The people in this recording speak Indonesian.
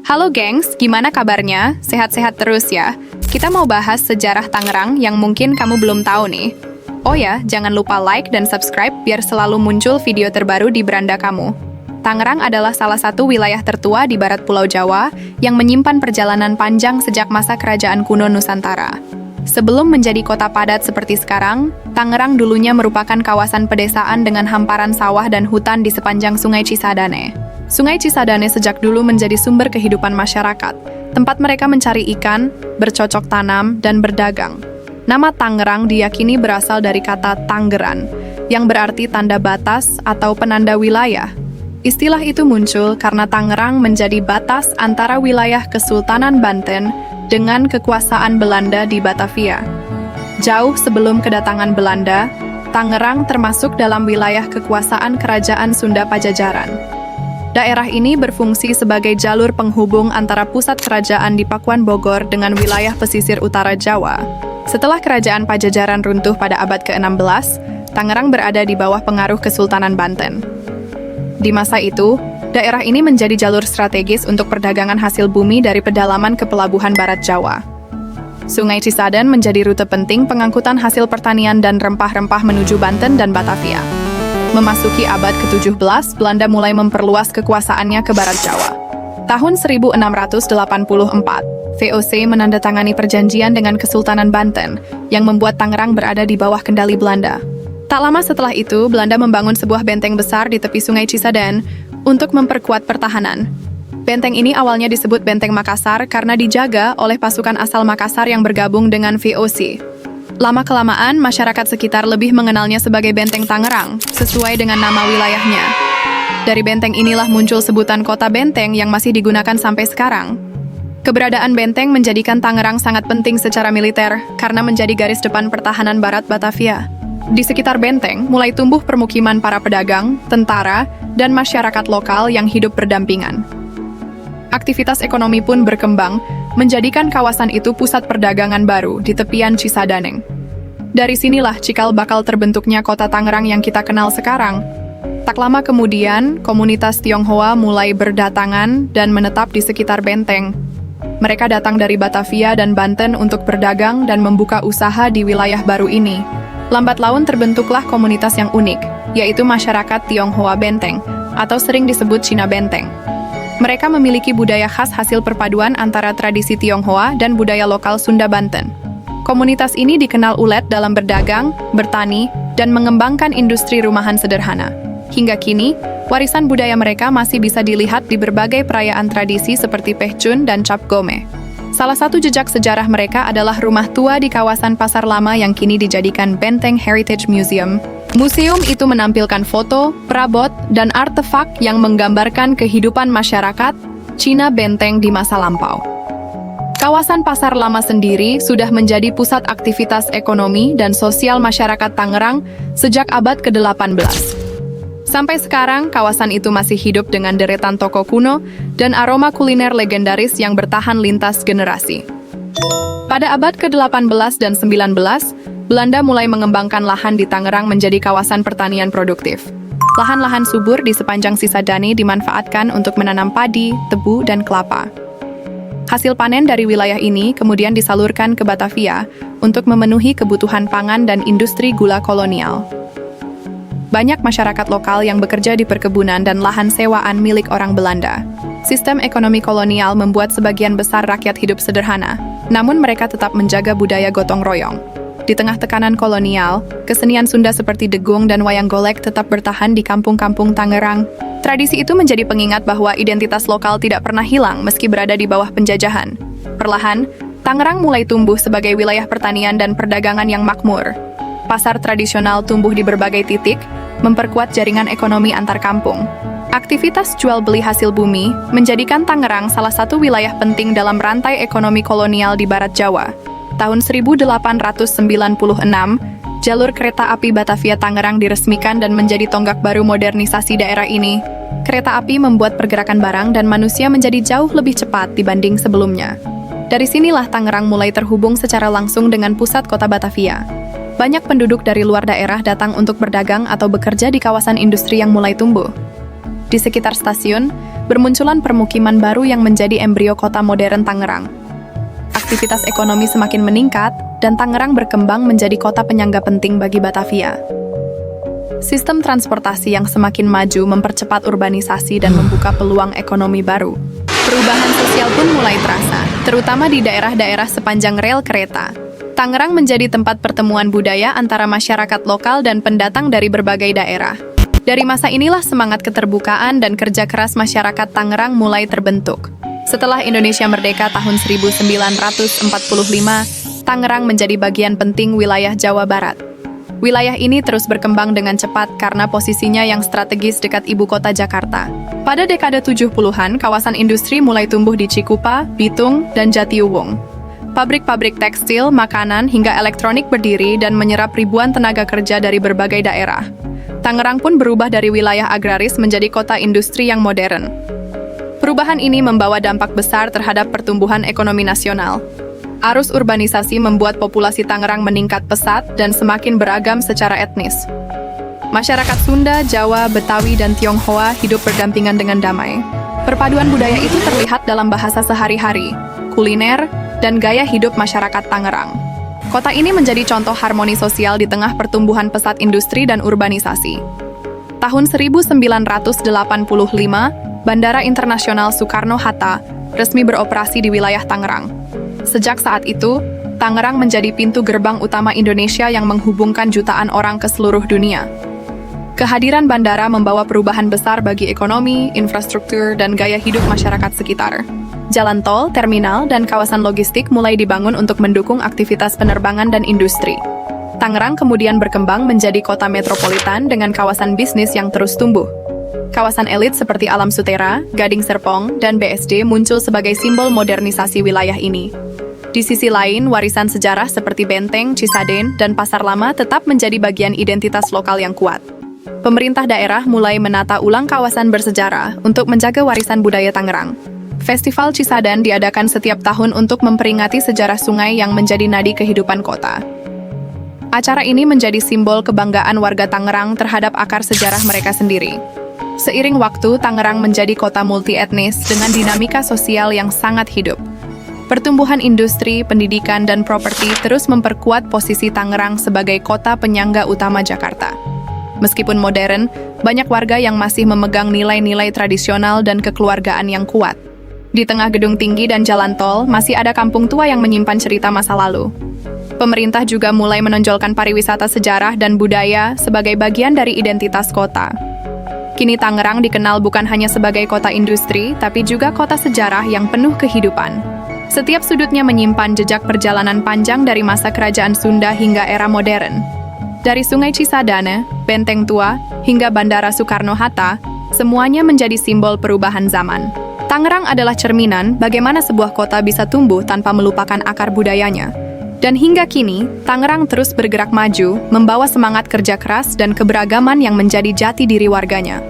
Halo gengs, gimana kabarnya? Sehat-sehat terus ya? Kita mau bahas sejarah Tangerang yang mungkin kamu belum tahu nih. Oh ya, jangan lupa like dan subscribe biar selalu muncul video terbaru di beranda kamu. Tangerang adalah salah satu wilayah tertua di barat Pulau Jawa yang menyimpan perjalanan panjang sejak masa kerajaan kuno Nusantara. Sebelum menjadi kota padat seperti sekarang, Tangerang dulunya merupakan kawasan pedesaan dengan hamparan sawah dan hutan di sepanjang Sungai Cisadane. Sungai Cisadane sejak dulu menjadi sumber kehidupan masyarakat, tempat mereka mencari ikan, bercocok tanam, dan berdagang. Nama Tangerang diyakini berasal dari kata Tanggeran, yang berarti tanda batas atau penanda wilayah. Istilah itu muncul karena Tangerang menjadi batas antara wilayah Kesultanan Banten dengan kekuasaan Belanda di Batavia. Jauh sebelum kedatangan Belanda, Tangerang termasuk dalam wilayah kekuasaan Kerajaan Sunda Pajajaran. Daerah ini berfungsi sebagai jalur penghubung antara pusat kerajaan di Pakuan Bogor dengan wilayah pesisir utara Jawa. Setelah Kerajaan Pajajaran runtuh pada abad ke-16, Tangerang berada di bawah pengaruh Kesultanan Banten. Di masa itu, daerah ini menjadi jalur strategis untuk perdagangan hasil bumi dari pedalaman ke pelabuhan Barat Jawa. Sungai Cisadane menjadi rute penting pengangkutan hasil pertanian dan rempah-rempah menuju Banten dan Batavia. Memasuki abad ke-17, Belanda mulai memperluas kekuasaannya ke Barat Jawa. Tahun 1684, VOC menandatangani perjanjian dengan Kesultanan Banten yang membuat Tangerang berada di bawah kendali Belanda. Tak lama setelah itu, Belanda membangun sebuah benteng besar di tepi Sungai Cisadane untuk memperkuat pertahanan. Benteng ini awalnya disebut Benteng Makassar karena dijaga oleh pasukan asal Makassar yang bergabung dengan VOC. Lama-kelamaan, masyarakat sekitar lebih mengenalnya sebagai Benteng Tangerang, sesuai dengan nama wilayahnya. Dari benteng inilah muncul sebutan kota benteng yang masih digunakan sampai sekarang. Keberadaan benteng menjadikan Tangerang sangat penting secara militer karena menjadi garis depan pertahanan barat Batavia. Di sekitar benteng, mulai tumbuh permukiman para pedagang, tentara, dan masyarakat lokal yang hidup berdampingan. Aktivitas ekonomi pun berkembang, menjadikan kawasan itu pusat perdagangan baru di tepian Cisadane. Dari sinilah cikal bakal terbentuknya kota Tangerang yang kita kenal sekarang. Tak lama kemudian, komunitas Tionghoa mulai berdatangan dan menetap di sekitar benteng. Mereka datang dari Batavia dan Banten untuk berdagang dan membuka usaha di wilayah baru ini. Lambat laun terbentuklah komunitas yang unik, yaitu masyarakat Tionghoa Benteng, atau sering disebut Cina Benteng. Mereka memiliki budaya khas hasil perpaduan antara tradisi Tionghoa dan budaya lokal Sunda Banten. Komunitas ini dikenal ulet dalam berdagang, bertani, dan mengembangkan industri rumahan sederhana. Hingga kini, warisan budaya mereka masih bisa dilihat di berbagai perayaan tradisi seperti Pehcun dan Cap Gome. Salah satu jejak sejarah mereka adalah rumah tua di kawasan Pasar Lama yang kini dijadikan Benteng Heritage Museum. Museum itu menampilkan foto, perabot, dan artefak yang menggambarkan kehidupan masyarakat Cina Benteng di masa lampau. Kawasan Pasar Lama sendiri sudah menjadi pusat aktivitas ekonomi dan sosial masyarakat Tangerang sejak abad ke-18. Sampai sekarang, kawasan itu masih hidup dengan deretan toko kuno dan aroma kuliner legendaris yang bertahan lintas generasi. Pada abad ke-18 dan 19, Belanda mulai mengembangkan lahan di Tangerang menjadi kawasan pertanian produktif. Lahan-lahan subur di sepanjang Cisadane dimanfaatkan untuk menanam padi, tebu, dan kelapa. Hasil panen dari wilayah ini kemudian disalurkan ke Batavia untuk memenuhi kebutuhan pangan dan industri gula kolonial. Banyak masyarakat lokal yang bekerja di perkebunan dan lahan sewaan milik orang Belanda. Sistem ekonomi kolonial membuat sebagian besar rakyat hidup sederhana, namun mereka tetap menjaga budaya gotong royong. Di tengah tekanan kolonial, kesenian Sunda seperti degung dan wayang golek tetap bertahan di kampung-kampung Tangerang. Tradisi itu menjadi pengingat bahwa identitas lokal tidak pernah hilang meski berada di bawah penjajahan. Perlahan, Tangerang mulai tumbuh sebagai wilayah pertanian dan perdagangan yang makmur. Pasar tradisional tumbuh di berbagai titik, memperkuat jaringan ekonomi antar kampung. Aktivitas jual beli hasil bumi menjadikan Tangerang salah satu wilayah penting dalam rantai ekonomi kolonial di Barat Jawa. Tahun 1896, jalur kereta api Batavia Tangerang diresmikan dan menjadi tonggak baru modernisasi daerah ini. Kereta api membuat pergerakan barang dan manusia menjadi jauh lebih cepat dibanding sebelumnya. Dari sinilah Tangerang mulai terhubung secara langsung dengan pusat kota Batavia. Banyak penduduk dari luar daerah datang untuk berdagang atau bekerja di kawasan industri yang mulai tumbuh. Di sekitar stasiun, bermunculan permukiman baru yang menjadi embrio kota modern Tangerang. Aktivitas ekonomi semakin meningkat, dan Tangerang berkembang menjadi kota penyangga penting bagi Batavia. Sistem transportasi yang semakin maju mempercepat urbanisasi dan membuka peluang ekonomi baru. Perubahan sosial pun mulai terasa, terutama di daerah-daerah sepanjang rel kereta. Tangerang menjadi tempat pertemuan budaya antara masyarakat lokal dan pendatang dari berbagai daerah. Dari masa inilah semangat keterbukaan dan kerja keras masyarakat Tangerang mulai terbentuk. Setelah Indonesia merdeka tahun 1945, Tangerang menjadi bagian penting wilayah Jawa Barat. Wilayah ini terus berkembang dengan cepat karena posisinya yang strategis dekat ibu kota Jakarta. Pada dekade 70-an, kawasan industri mulai tumbuh di Cikupa, Bitung, dan Jatiuwung. Pabrik-pabrik tekstil, makanan, hingga elektronik berdiri dan menyerap ribuan tenaga kerja dari berbagai daerah. Tangerang pun berubah dari wilayah agraris menjadi kota industri yang modern. Perubahan ini membawa dampak besar terhadap pertumbuhan ekonomi nasional. Arus urbanisasi membuat populasi Tangerang meningkat pesat dan semakin beragam secara etnis. Masyarakat Sunda, Jawa, Betawi, dan Tionghoa hidup berdampingan dengan damai. Perpaduan budaya itu terlihat dalam bahasa sehari-hari, kuliner, dan gaya hidup masyarakat Tangerang. Kota ini menjadi contoh harmoni sosial di tengah pertumbuhan pesat industri dan urbanisasi. Tahun 1985, Bandara Internasional Soekarno-Hatta resmi beroperasi di wilayah Tangerang. Sejak saat itu, Tangerang menjadi pintu gerbang utama Indonesia yang menghubungkan jutaan orang ke seluruh dunia. Kehadiran bandara membawa perubahan besar bagi ekonomi, infrastruktur, dan gaya hidup masyarakat sekitar. Jalan tol, terminal, dan kawasan logistik mulai dibangun untuk mendukung aktivitas penerbangan dan industri. Tangerang kemudian berkembang menjadi kota metropolitan dengan kawasan bisnis yang terus tumbuh. Kawasan elit seperti Alam Sutera, Gading Serpong, dan BSD muncul sebagai simbol modernisasi wilayah ini. Di sisi lain, warisan sejarah seperti Benteng, Cisaden, dan Pasar Lama tetap menjadi bagian identitas lokal yang kuat. Pemerintah daerah mulai menata ulang kawasan bersejarah untuk menjaga warisan budaya Tangerang. Festival Cisaden diadakan setiap tahun untuk memperingati sejarah sungai yang menjadi nadi kehidupan kota. Acara ini menjadi simbol kebanggaan warga Tangerang terhadap akar sejarah mereka sendiri. Seiring waktu, Tangerang menjadi kota multi-etnis dengan dinamika sosial yang sangat hidup. Pertumbuhan industri, pendidikan, dan properti terus memperkuat posisi Tangerang sebagai kota penyangga utama Jakarta. Meskipun modern, banyak warga yang masih memegang nilai-nilai tradisional dan kekeluargaan yang kuat. Di tengah gedung tinggi dan jalan tol, masih ada kampung tua yang menyimpan cerita masa lalu. Pemerintah juga mulai menonjolkan pariwisata sejarah dan budaya sebagai bagian dari identitas kota. Kini Tangerang dikenal bukan hanya sebagai kota industri, tapi juga kota sejarah yang penuh kehidupan. Setiap sudutnya menyimpan jejak perjalanan panjang dari masa kerajaan Sunda hingga era modern. Dari Sungai Cisadane, Benteng Tua, hingga Bandara Soekarno-Hatta, semuanya menjadi simbol perubahan zaman. Tangerang adalah cerminan bagaimana sebuah kota bisa tumbuh tanpa melupakan akar budayanya. Dan hingga kini, Tangerang terus bergerak maju, membawa semangat kerja keras dan keberagaman yang menjadi jati diri warganya.